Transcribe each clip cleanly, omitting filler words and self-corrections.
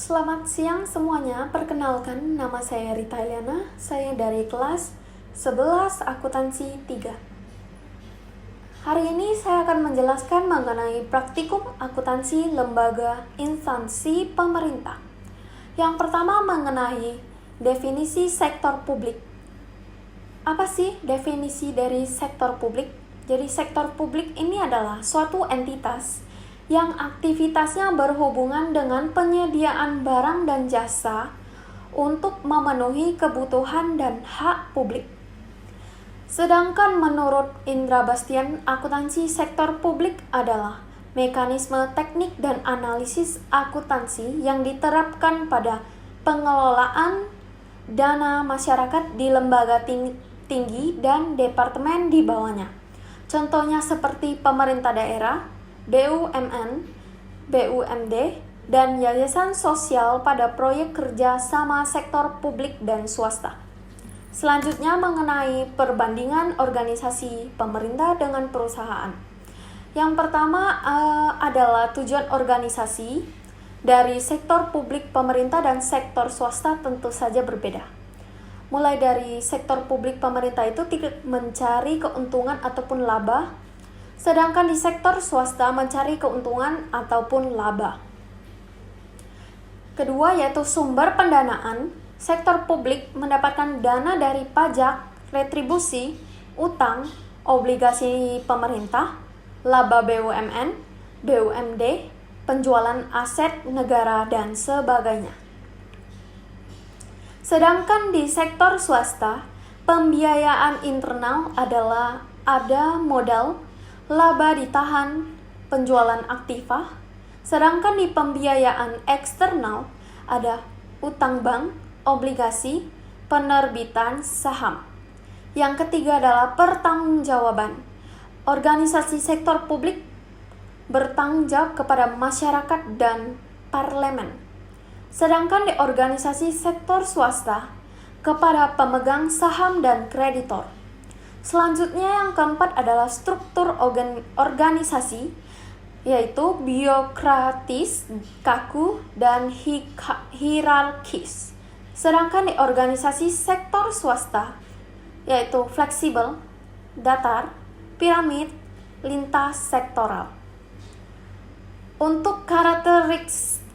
Selamat siang semuanya, perkenalkan nama saya Rita Eliana, saya dari kelas 11 Akuntansi 3. Hari ini saya akan menjelaskan mengenai praktikum akuntansi lembaga instansi pemerintah. Yang pertama mengenai definisi sektor publik. Apa sih definisi dari sektor publik? Jadi sektor publik ini adalah suatu entitas yang aktivitasnya berhubungan dengan penyediaan barang dan jasa untuk memenuhi kebutuhan dan hak publik. Sedangkan menurut Indra Bastian, akuntansi sektor publik adalah mekanisme teknik dan analisis akuntansi yang diterapkan pada pengelolaan dana masyarakat di lembaga tinggi dan departemen di bawahnya. Contohnya seperti pemerintah daerah, BUMN, BUMD, dan yayasan sosial pada proyek kerja sama sektor publik dan swasta. Selanjutnya mengenai perbandingan organisasi pemerintah dengan perusahaan. Yang pertama adalah tujuan organisasi dari sektor publik pemerintah dan sektor swasta tentu saja berbeda. Mulai dari sektor publik pemerintah itu tidak mencari keuntungan ataupun laba, sedangkan di sektor swasta mencari keuntungan ataupun laba. Kedua yaitu sumber pendanaan. Sektor publik mendapatkan dana dari pajak, retribusi, utang, obligasi pemerintah, laba BUMN, BUMD, penjualan aset negara, dan sebagainya. Sedangkan di sektor swasta, pembiayaan internal adalah ada modal, laba ditahan, penjualan aktiva. Sedangkan di pembiayaan eksternal ada utang bank, obligasi, penerbitan saham. Yang ketiga adalah pertanggungjawaban. Organisasi sektor publik bertanggung jawab kepada masyarakat dan parlemen. Sedangkan di organisasi sektor swasta kepada pemegang saham dan kreditor. Selanjutnya yang keempat adalah struktur organisasi, yaitu biokratis, kaku, dan hierarkis. Sedangkan di organisasi sektor swasta, yaitu fleksibel, datar, piramid, lintas sektoral. Untuk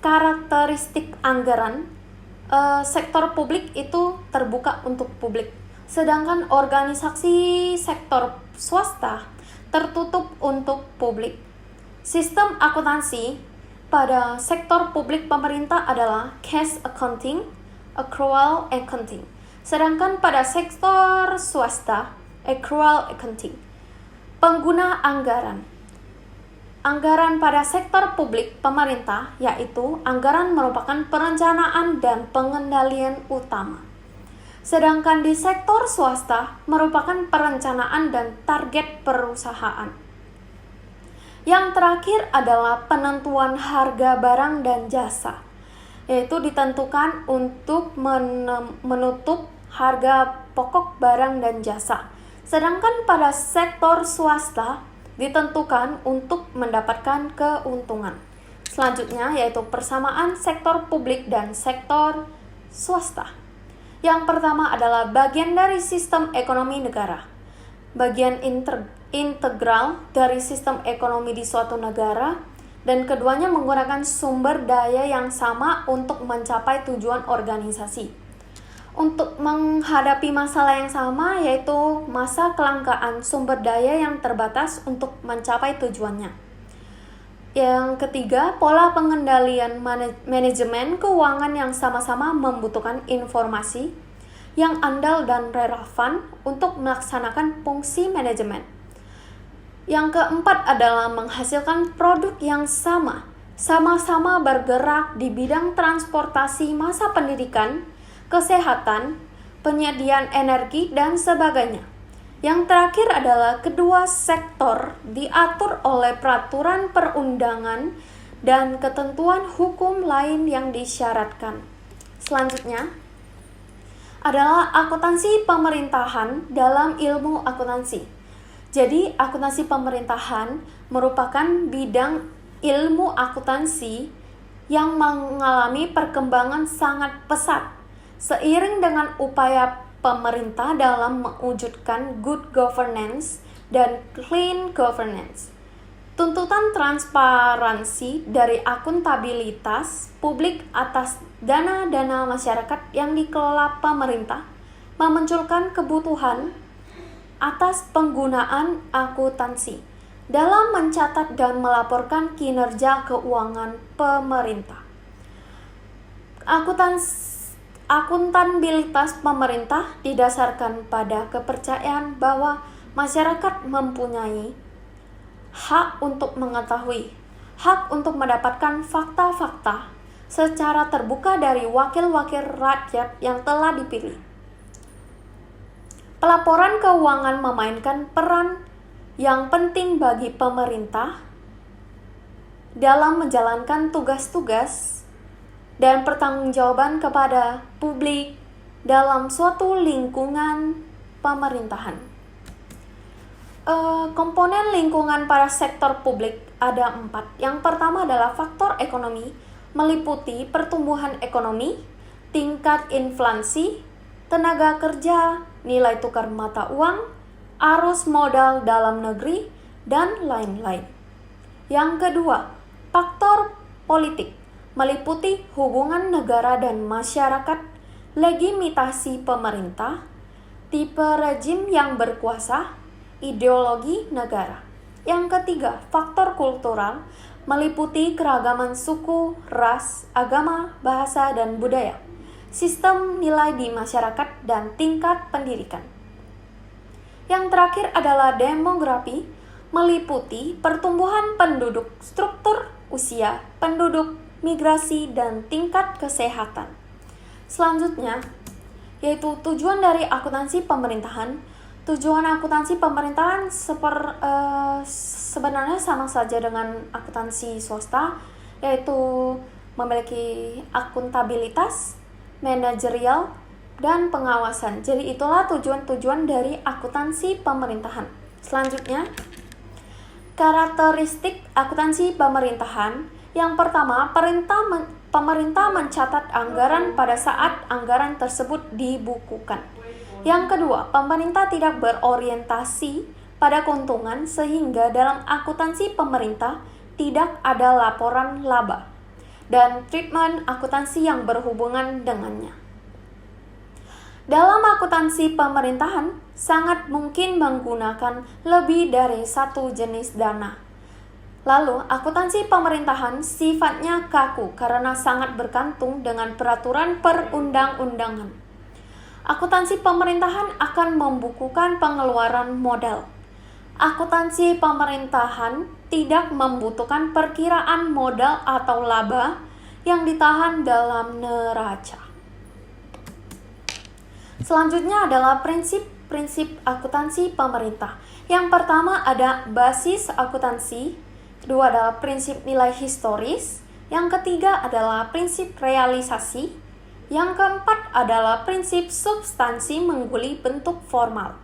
karakteristik anggaran, sektor publik itu terbuka untuk publik. Sedangkan organisasi sektor swasta tertutup untuk publik. Sistem akuntansi pada sektor publik pemerintah adalah cash accounting, accrual accounting. Sedangkan pada sektor swasta, accrual accounting. Pengguna anggaran. Anggaran pada sektor publik pemerintah yaitu anggaran merupakan perencanaan dan pengendalian utama. Sedangkan di sektor swasta merupakan perencanaan dan target perusahaan. Yang terakhir adalah penentuan harga barang dan jasa, yaitu ditentukan untuk menutup harga pokok barang dan jasa. Sedangkan pada sektor swasta ditentukan untuk mendapatkan keuntungan. Selanjutnya yaitu persamaan sektor publik dan sektor swasta. Yang pertama adalah bagian dari sistem ekonomi negara. Bagian integral dari sistem ekonomi di suatu negara, dan keduanya menggunakan sumber daya yang sama untuk mencapai tujuan organisasi. Untuk menghadapi masalah yang sama, yaitu masa kelangkaan sumber daya yang terbatas untuk mencapai tujuannya. Yang ketiga, pola pengendalian manajemen keuangan yang sama-sama membutuhkan informasi yang andal dan relevan untuk melaksanakan fungsi manajemen. Yang keempat adalah menghasilkan produk yang sama-sama bergerak di bidang transportasi masa pendidikan, kesehatan, penyediaan energi, dan sebagainya. Yang terakhir adalah kedua sektor diatur oleh peraturan perundangan dan ketentuan hukum lain yang disyaratkan. Selanjutnya adalah akuntansi pemerintahan dalam ilmu akuntansi. Jadi, akuntansi pemerintahan merupakan bidang ilmu akuntansi yang mengalami perkembangan sangat pesat seiring dengan upaya pemerintah dalam mewujudkan good governance dan clean governance. Tuntutan transparansi dari akuntabilitas publik atas dana-dana masyarakat yang dikelola pemerintah memunculkan kebutuhan atas penggunaan akuntansi dalam mencatat dan melaporkan kinerja keuangan pemerintah. Akuntabilitas pemerintah didasarkan pada kepercayaan bahwa masyarakat mempunyai hak untuk mengetahui, hak untuk mendapatkan fakta-fakta secara terbuka dari wakil-wakil rakyat yang telah dipilih. Pelaporan keuangan memainkan peran yang penting bagi pemerintah dalam menjalankan tugas-tugas dan pertanggungjawaban kepada publik dalam suatu lingkungan pemerintahan. Komponen lingkungan pada sektor publik ada 4. Yang pertama adalah faktor ekonomi, meliputi pertumbuhan ekonomi, tingkat inflasi, tenaga kerja, nilai tukar mata uang, arus modal dalam negeri, dan lain-lain. Yang kedua, faktor politik, meliputi hubungan negara dan masyarakat, legitimasi pemerintah, tipe rejim yang berkuasa, ideologi negara. Yang ketiga, faktor kultural, meliputi keragaman suku, ras, agama, bahasa, dan budaya, sistem nilai di masyarakat, dan tingkat pendidikan. Yang terakhir adalah demografi, meliputi pertumbuhan penduduk, struktur usia penduduk, migrasi, dan tingkat kesehatan. Selanjutnya, yaitu tujuan dari akuntansi pemerintahan. Tujuan akuntansi pemerintahan sebenarnya sama saja dengan akuntansi swasta, yaitu memiliki akuntabilitas, manajerial, dan pengawasan. Jadi itulah tujuan-tujuan dari akuntansi pemerintahan. Selanjutnya, karakteristik akuntansi pemerintahan. Yang pertama, pemerintah mencatat anggaran pada saat anggaran tersebut dibukukan. Yang kedua, pemerintah tidak berorientasi pada keuntungan sehingga dalam akuntansi pemerintah tidak ada laporan laba dan treatment akuntansi yang berhubungan dengannya. Dalam akuntansi pemerintahan, sangat mungkin menggunakan lebih dari satu jenis dana. Lalu, akuntansi pemerintahan sifatnya kaku karena sangat bergantung dengan peraturan perundang-undangan. Akuntansi pemerintahan akan membukukan pengeluaran modal. Akuntansi pemerintahan tidak membutuhkan perkiraan modal atau laba yang ditahan dalam neraca. Selanjutnya adalah prinsip-prinsip akuntansi pemerintah. Yang pertama ada basis akuntansi, kedua adalah prinsip nilai historis, yang ketiga adalah prinsip realisasi, yang keempat adalah prinsip substansi mengguli bentuk formal.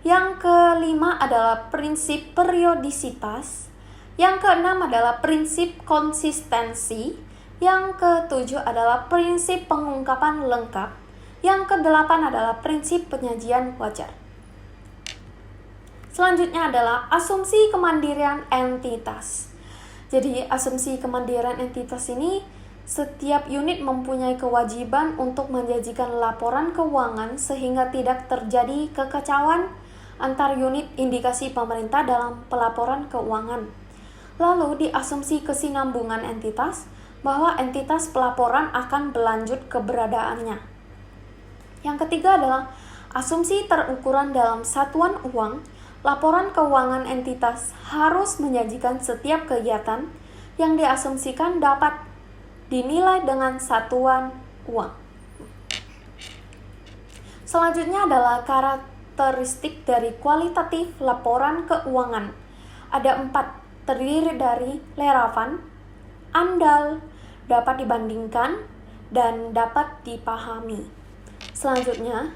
Yang kelima adalah prinsip periodisitas. Yang keenam adalah prinsip konsistensi. Yang ketujuh adalah prinsip pengungkapan lengkap. Yang kedelapan adalah prinsip penyajian wajar. Selanjutnya adalah asumsi kemandirian entitas. Jadi asumsi kemandirian entitas ini, setiap unit mempunyai kewajiban untuk menyajikan laporan keuangan sehingga tidak terjadi kekacauan antar unit indikasi pemerintah dalam pelaporan keuangan. Lalu diasumsi kesinambungan entitas bahwa entitas pelaporan akan berlanjut keberadaannya. Yang ketiga adalah asumsi terukuran dalam satuan uang. Laporan keuangan entitas harus menyajikan setiap kegiatan yang diasumsikan dapat dinilai dengan satuan uang. Selanjutnya adalah karakteristik dari kualitatif laporan keuangan. Ada 4, terdiri dari relevan, andal, dapat dibandingkan, dan dapat dipahami. Selanjutnya,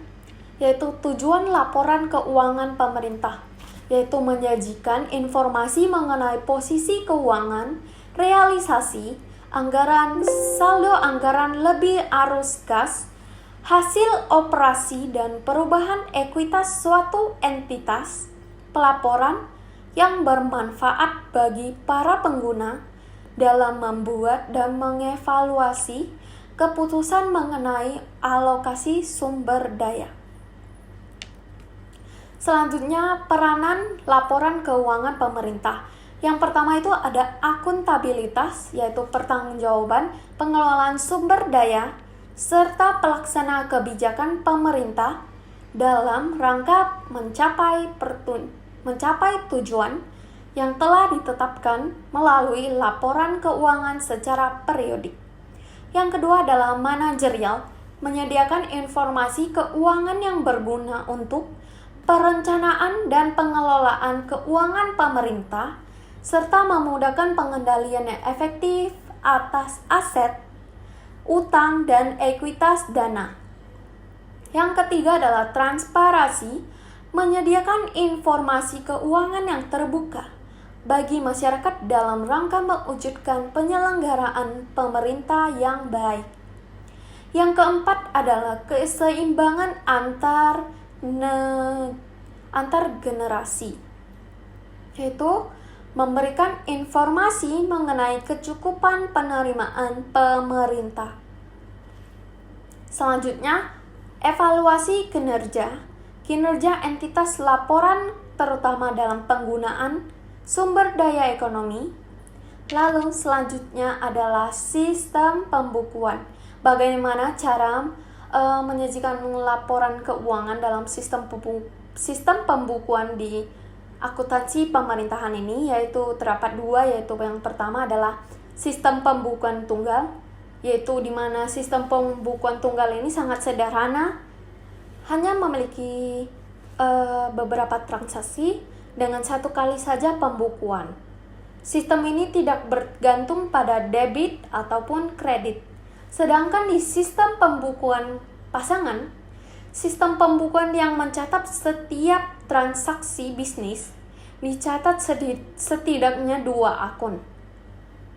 yaitu tujuan laporan keuangan pemerintah, yaitu menyajikan informasi mengenai posisi keuangan, realisasi, saldo anggaran lebih arus kas, hasil operasi dan perubahan ekuitas suatu entitas, pelaporan yang bermanfaat bagi para pengguna dalam membuat dan mengevaluasi keputusan mengenai alokasi sumber daya. Selanjutnya, peranan laporan keuangan pemerintah. Yang pertama itu ada akuntabilitas, yaitu pertanggungjawaban pengelolaan sumber daya serta pelaksana kebijakan pemerintah dalam rangka mencapai tujuan yang telah ditetapkan melalui laporan keuangan secara periodik. Yang kedua adalah manajerial, menyediakan informasi keuangan yang berguna untuk perencanaan dan pengelolaan keuangan pemerintah, serta memudahkan pengendalian yang efektif atas aset, utang, dan ekuitas dana. Yang ketiga adalah transparansi, menyediakan informasi keuangan yang terbuka bagi masyarakat dalam rangka mewujudkan penyelenggaraan pemerintah yang baik. Yang keempat adalah keseimbangan antar generasi, yaitu memberikan informasi mengenai kecukupan penerimaan pemerintah. Selanjutnya, evaluasi kinerja entitas laporan terutama dalam penggunaan sumber daya ekonomi. Lalu selanjutnya adalah sistem pembukuan. Bagaimana cara menyajikan laporan keuangan dalam sistem pembukuan di akuntansi pemerintahan ini, yaitu terdapat dua, yaitu yang pertama adalah sistem pembukuan tunggal, yaitu di mana sistem pembukuan tunggal ini sangat sederhana, hanya memiliki beberapa transaksi dengan satu kali saja pembukuan. Sistem ini tidak bergantung pada debit ataupun kredit. Sedangkan di sistem pembukuan pasangan, sistem pembukuan yang mencatat setiap transaksi bisnis dicatat setidaknya 2 akun.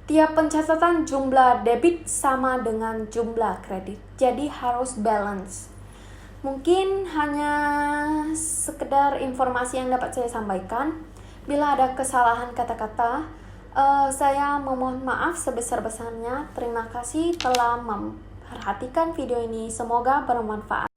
Tiap pencatatan jumlah debit sama dengan jumlah kredit, jadi harus balance. Mungkin hanya sekedar informasi yang dapat saya sampaikan. Bila ada kesalahan kata-kata, saya memohon maaf sebesar-besarnya. Terima kasih telah memperhatikan video ini. Semoga bermanfaat.